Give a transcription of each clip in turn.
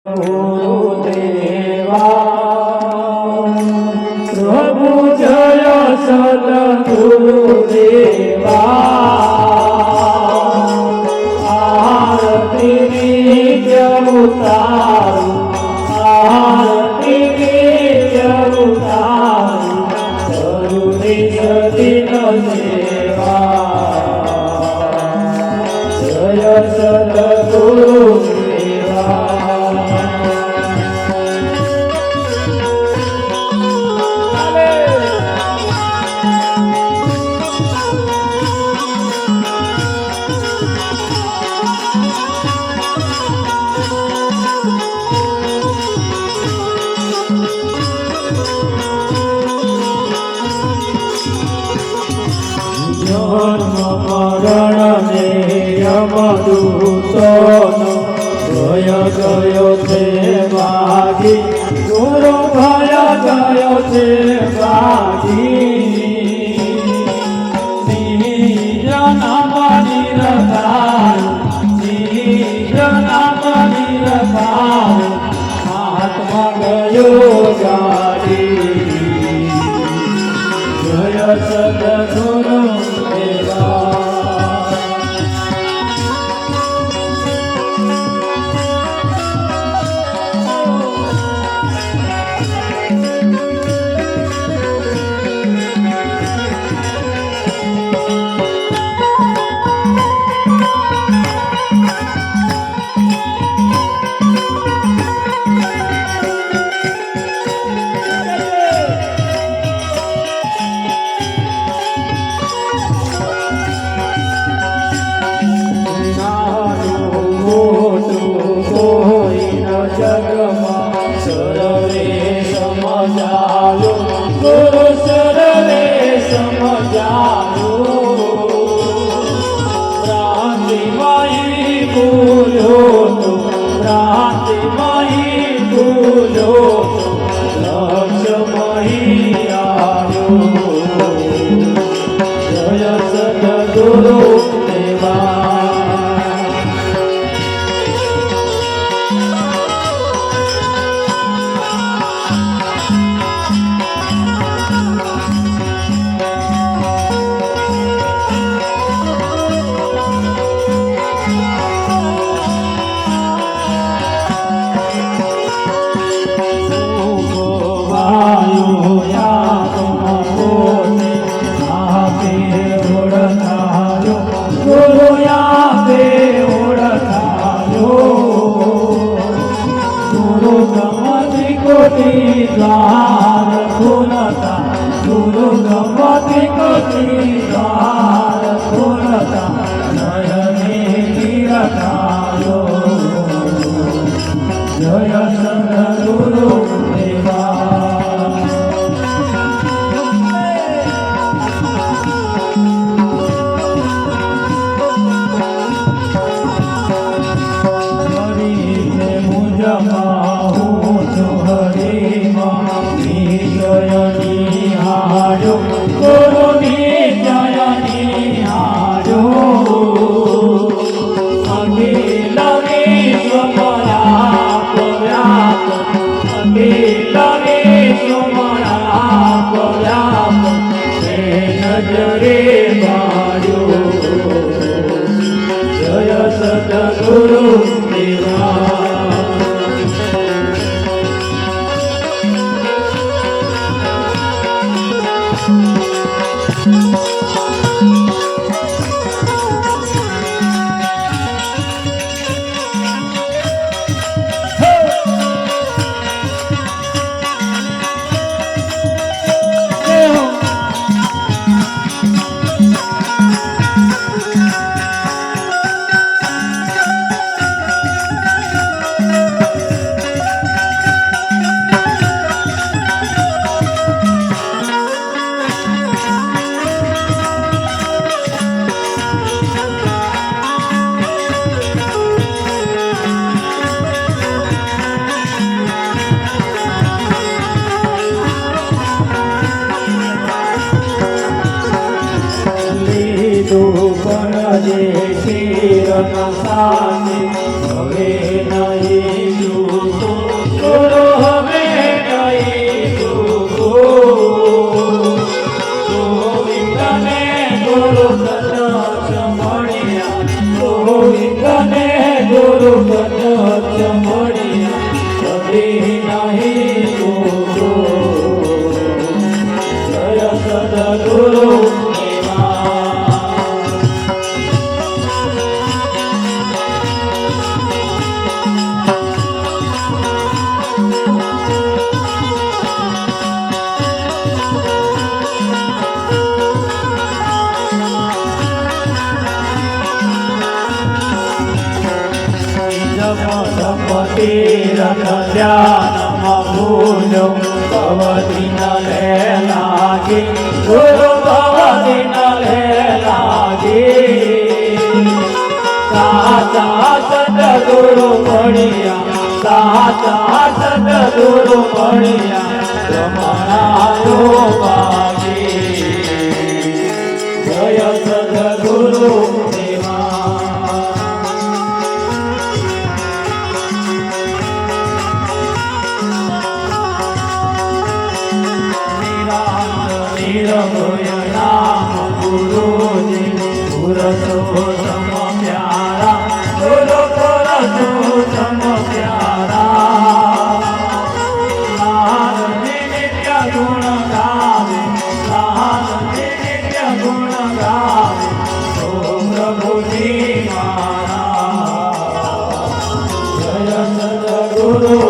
गुरुदेवा प्रभु जय सद्गुरुदेवा आरती नित्य उतारू आरती नित्य उतारू करुणे सदिन सेवा जय सद्गुरुदेवा जन्म मरण ने यमदूतनो भय गयो छे भागी गुरु भय गयो छे भागी निज नाम निरताय निज नाम निरताय महात्मा गयो गाड़ी जय सद्गुरु देवा सर्वे समझायो गुरु सर्वे समझायो भ्रांति माही भूलो तो भ्रांति माही भूलो तो लक्ष्य माही आयो जय सद्गुरु देवा द्वार खुलता गुरु गमति कोटि द्वार खुलता नयने गिरतायो जय सद्गुरु देवा हरि से मुझ माहू हरि जयनी हारो गुरु जयनी हारो अखिल विश्वमया प्रयाप अखिल विश्वमया प्रयाप नजरे बारो जय सद्गुरु देवा જે શિરન સાને હવે નહીં નહીં ગુરુ જય સદગુરુ ધ્યાનમાં ભૂલો ભવદીન લે લાગે ગુરુ ભવદીન લે લાગે સાચા સદગુરુ મળ્યા સાચા સદગુરુ મળ્યા રમણાનો ભાગે જય સદગુરુ નામ ગુરુજી પુરુષોત્તમ પ્યારા ગુરુ પુરુષોત્તમ પ્યારા નિત્ય ગુણ ગાવે નિત્ય ગુણ ગાવે ઓ પ્રભુજી મારા જય સદગુરુ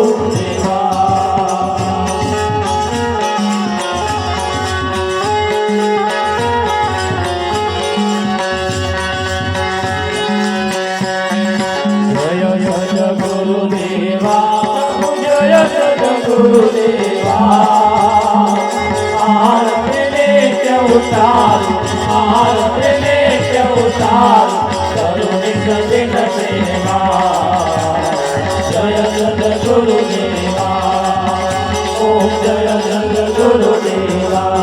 ગુરુદેવા આરતી નિત્ય ઉતાર આરતી નિત્ય ઉતાર કરુણિક દિન સેવા જય સદગુરુદેવા ઓમ જય સદગુરુદેવા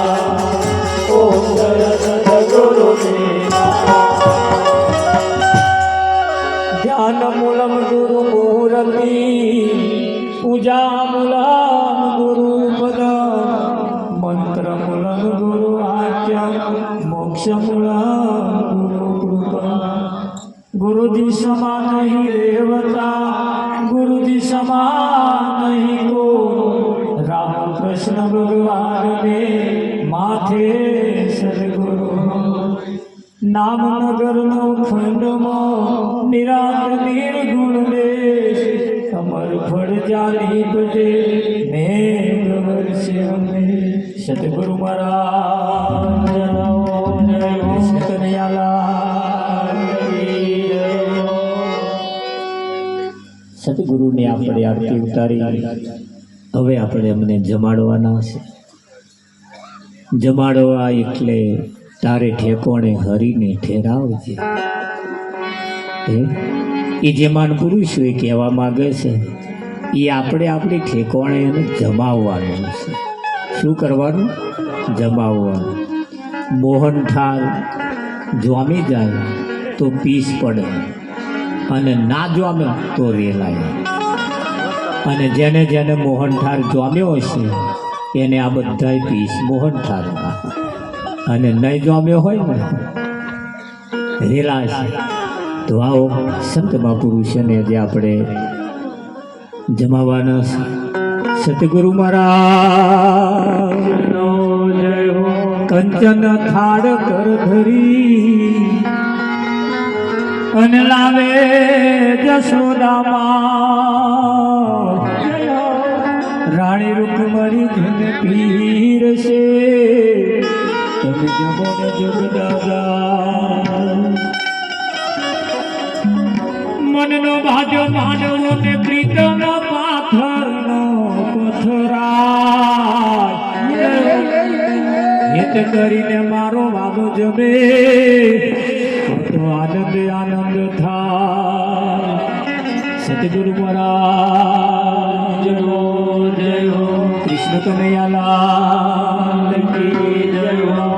ઓમ જય સદગુરુદેવા ધ્યાન મૂલમ ગુરુ મૂર્તિ પૂજામૂલમ ગુરુપદ મંત્રમૂલમ ગુરુ આખ્ય મોક્ષમૂલમ ગુરુ કૃપા ગુરુજી સમા નહીં દેવતા ગુરુજી સમા નહીં કો રામ કૃષ્ણ ભગવાનને માથે સદગુરુ નામનગરનો ખંડમાં નિરાત નિર્ગુણ દેશ અમર ફળ જાની તુજે મેઘ વર્ષે સદગુરુ મહારાજ જય કૃષ્ણ કનૈયાલાલ સદગુરુને આપણે આરતી ઉતારી હવે આપણે એમને જમાડવાના છે. જમાડવા એટલે તારે ઠેકોણે હરીને ઠેરાવજે. એ જે માન પુરુષ એ કહેવા માગે છે એ આપણે આપણી ઠેકોણે એને જમાવવાનું છે. શું કરવાનું? જમાવવાનું. મોહનથાળ જોમી જાય તો પીસ પડે અને ના જોમે તો રેલાય. અને જેને જેને મોહનથાળ જોમ્યો હશે એને આ બધાય પીસ મોહનથાળના, અને નહીં જોમ્યો હોય ને રેલાશે. તો આવો સંત મહાપુરુષોને જે આપણે જમાવાના સતગુરુ મહારાજનો જય હો. કંચન થાળ કર ધરી અને લાવે જશોદામાં રાણી રૂકમણી જેને પીરશે તમે જમો ને જગ દાદા. મનનો ભાજો માનવો ને પ્રીતમ પાથરનો પથરાય હિત કરીને મારો વાગો જમે તો આનંદ આનંદ થાય. સતગુરુ મહારાજ જય હો. કૃષ્ણ કનૈયાલાલ કી જય હો.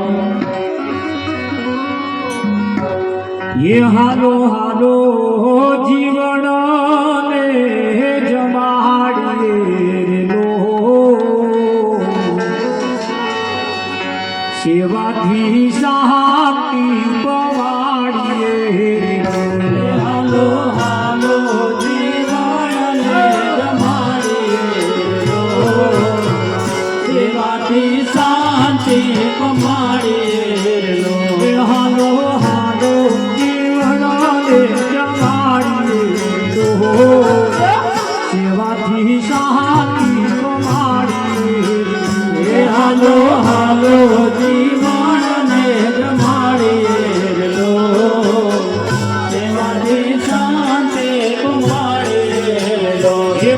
ये हालो हालो जीवन ने जमाड़िए लो सेवा थी शांति पवाड़िए हालो हालो जीवन ने जमाड़िए સેવાથી શાંતિ પ્રમાણી હાલો હાલો જીવનને જમાડીએ લો સેવાથી શાંતિ પ્રમાણી લો હે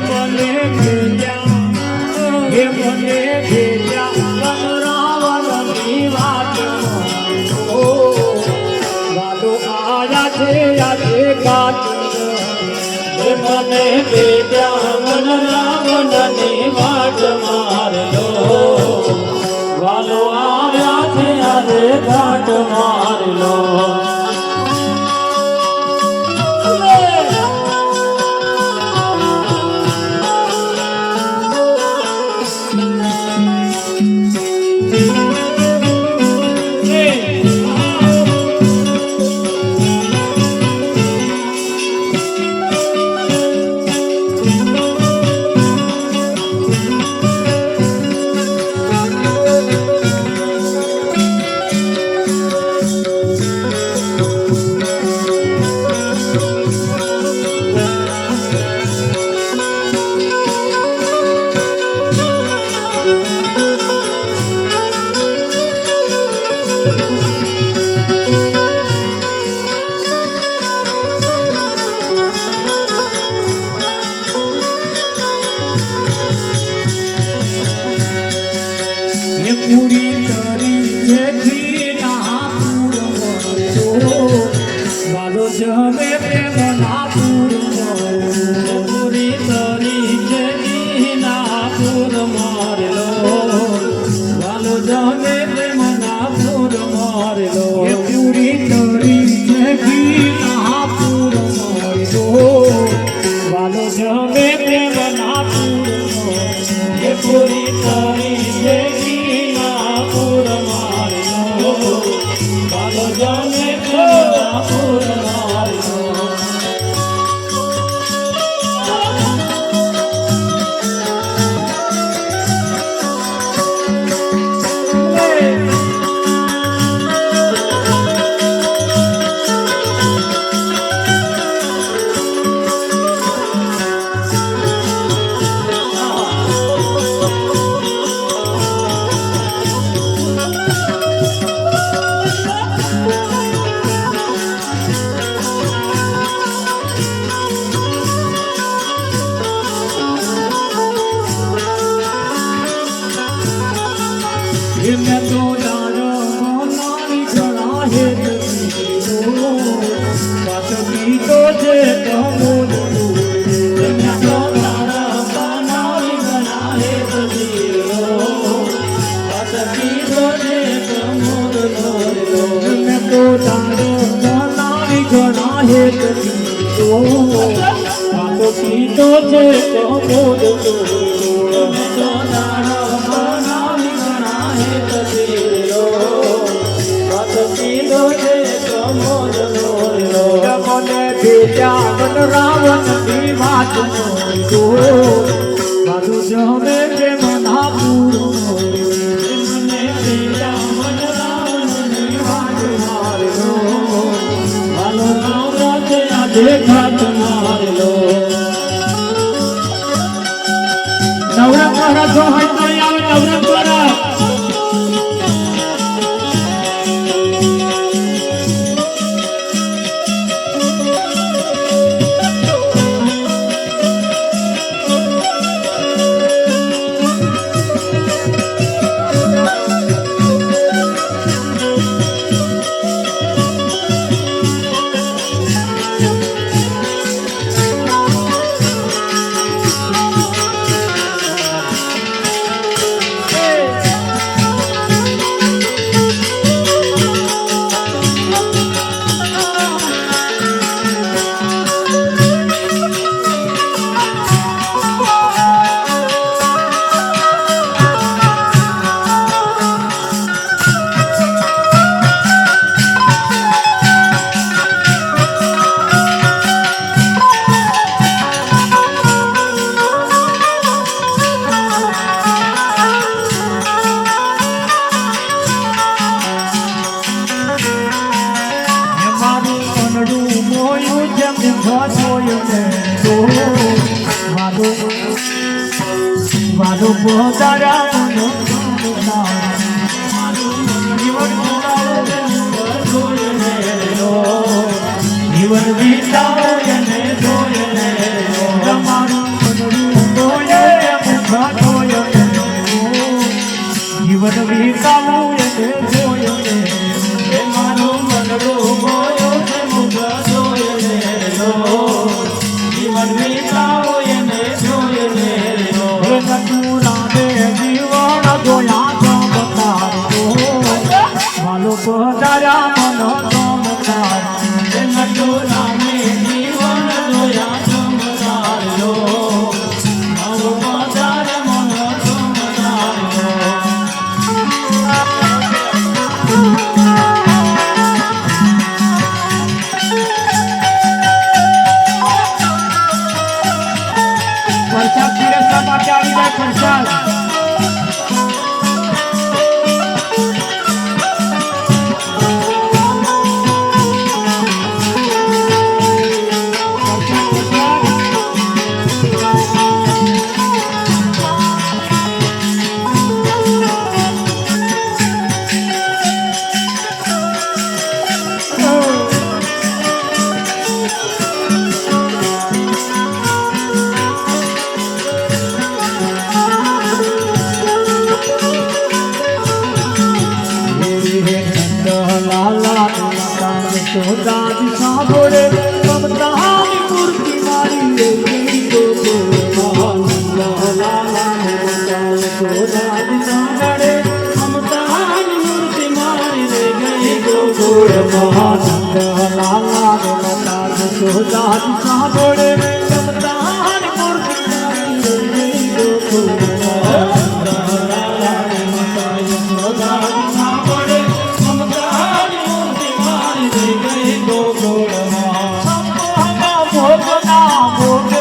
મને ભેજા રાવણની વાત વાલો આયા છે આજે કાચ મને બેજાવન રાવણની વાટ મારલો વાલો આવ્યા છે આજે ઘાટ મારલો પૂરી કરી જેઠીના પૂર વાલો જમે પ્રેમના પૂર પૂરી કરી જેઠીના પૂર મારલો વાલો જમે પ્રેમના પૂર મારલો પૂરી કરી જેઠીના પૂર મારલો વાલો જમે પ્રેમના પૂર પૂરી કરી જેઠીના પૂર મારલો વાલો જમે પ્રેમના પૂર મારલો मैं तो जानो नारी घड़ा है बात की तो जे कमोद मैं तो जानो नारी घड़ा है बात की तो जे कमोद मैं तो जानो नारी घड़ा है बात की तो जे कमोद मैं तो जानो મને ભેજાવન રાવણની વાત મારું જમે પ્રેમના પૂર મને ભેજાવન રાવણની વાત મારલો મારો નામ આજે ઘાટ મારલો નવરત્ન જો હોય તો આવે નવરત્ન વાલો પોતારા મનો જીવન જીવન વિતાવો એને જોઈને તમારું મનનું બોલે મુખા જોઈને જીવન વિતાવો એને જોઈને મારું મનનું બોયો છે મુખા જોઈને જીવન વિતાવો એને જોઈને જીવન જોયા ચમત્કારો વાલો પોતારા મનો ચમત્કાર નટુરામે જીવન જોયા ચમત્કારો વાલો પોતારા મનો ચમત્કારો પ્રસાદ પીરસવા માટે આવી જાય પ્રસાદ સોદાજી સાંભળે મમતાની મૂર્તિ મારી સોદાજી સાંભળે મમતાની મૂર્તિ મારી રે ગઈ ગોકુળ મહાનંદ લાલા સોદાજી સાંભળે મમતાની મૂર્તિ મારી રે ગઈ ગોકુળ મહાનંદ લાલા સોદાજી સાંભળે મમતાની મૂર્તિ મારી રે ગઈ ગોકુળમાં સંપોહમાં ભોગના ભોગ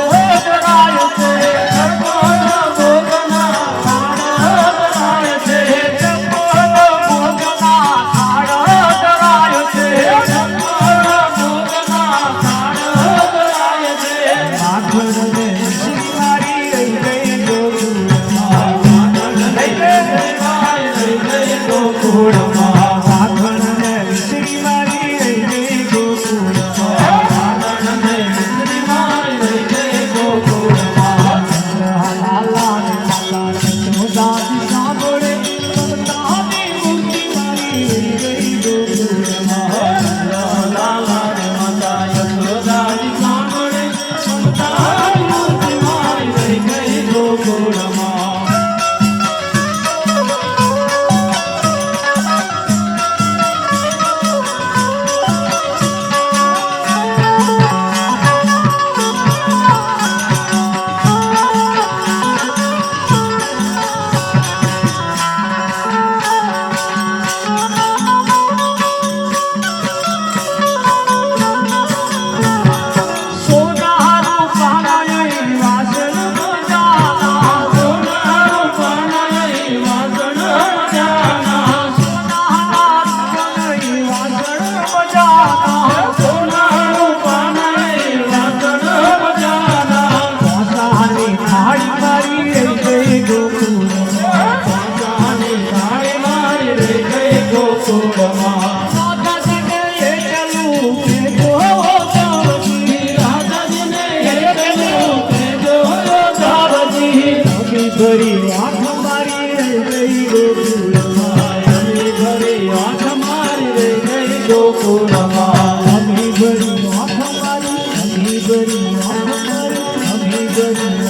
ધરાય છે સંપોહના ભોગના થાળ ધરાય છે સંપોહના ભોગના થાળ ધરાય છે સંપોહના ભોગના થાળ ધરાય છે આખરને શિકારી રહી ગઈ ગોકુળમાં લઈ ગઈ ગોકુળમાં આખરને શિકારી રહી ગઈ ગોકુળમાં લાલા સોદાજી સાંભળે મમતાની મૂર્તિ મારી રહી ગઈ ગોકુળમાં લાલા માતા સોદાજી સાંભળે મમતાની મૂર્તિ મારી રહી ગઈ ગોકુળમાં ભરી આંખ મારી રહી ગઈ ગોકુળમાં અમે ભરી આંખ મારી રહી ગઈ ગોકુળમાં અમે ભરી આંખ મારી અમે ભરી આંખ મારી અમે ભરી